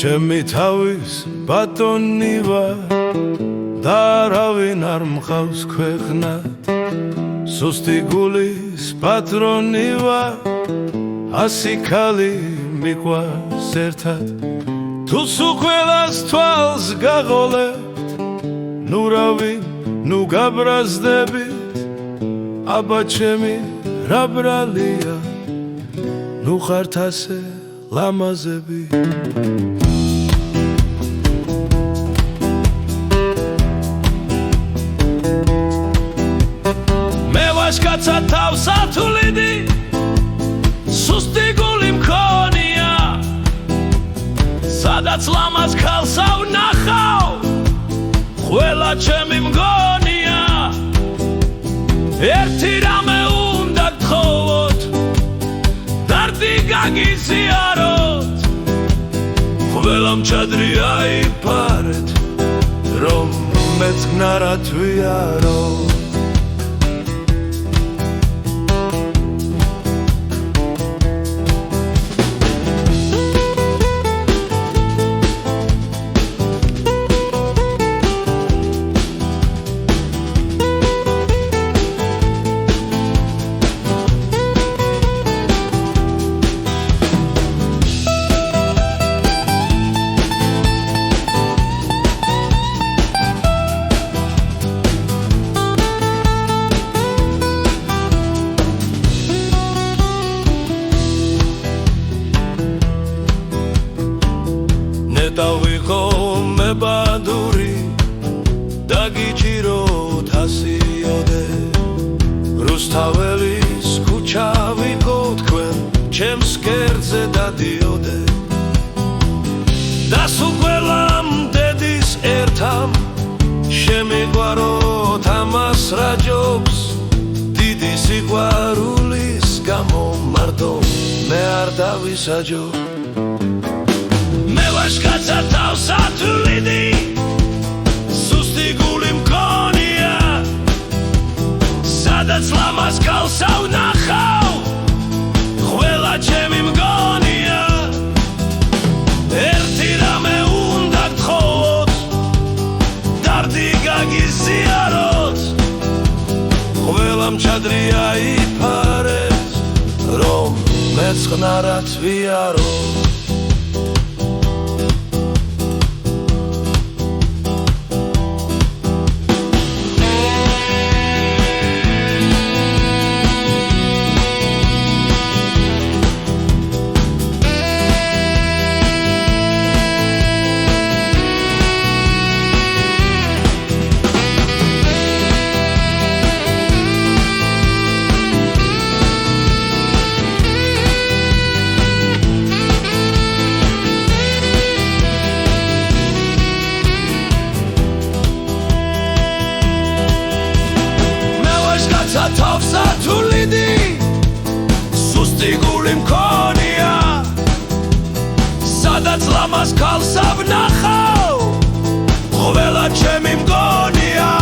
ჩემი თავის ბატონი ვარ და არავინ არ მყავს ქვეყნად სუსტი გულის პატრონი ვარ 100 ქალი მიყვარს ერთად თუ სულ ყველას თვალს გაღოლებთ ნუ რავინ ნუ გაბრაზდებით აბა ჩემი რა ბრალია ნუ ხართ ასე ლამაზები მე ვაშკაცა თავსა თუ ლიდი სუსტი გული მქონია სადაც ლამაზ ქალს ავნახავ ყველა ჩემი მგონია ერთი რამე უნდა გთხოვოთ დარდი გაგიზიაროთ ყველამ ჩადრი აიფარეთ რომ მეწყნარად ვიაროთ დავიღო მე ბადური დაგიჭიროთ ასიოდე რუსთაველის ქუჩა ვიყო თქვენ ჩემს კერძზე დადიოდე და სულ ყველამ დედის ერთამ შემიყვაროთ ამას რა ჯობს დიდი სიყვარულის გამო მარტო მე არ დავისაჯო ვაშკაცა თავსა თუ ლიდი სუსტი გული მქონია სადაც ლამაზ ქალს ავნახავ ყველა ჩემი მგონია ერთი რამე უნდა გთხოვოთ დარდი გაგიზიაროთ ყველამ ჩადრი აიფარეთ რომ მეწყნარად ვიაროთ თავსა თუ ლიდი სუსტი გული მქონია სადაც ლამაზ ქალს ავნახავ ყველა ჩემი მგონია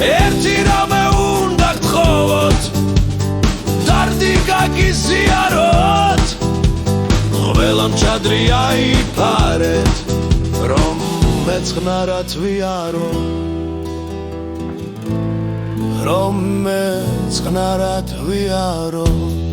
ერთი რამე უნდა გთხოვოთ დარდი გაგიზიაროთ ყველამ ჩადრი აიფარეთ რომ მეწყნარად ვიაროთ რომ მეწყნარად ვიაროთ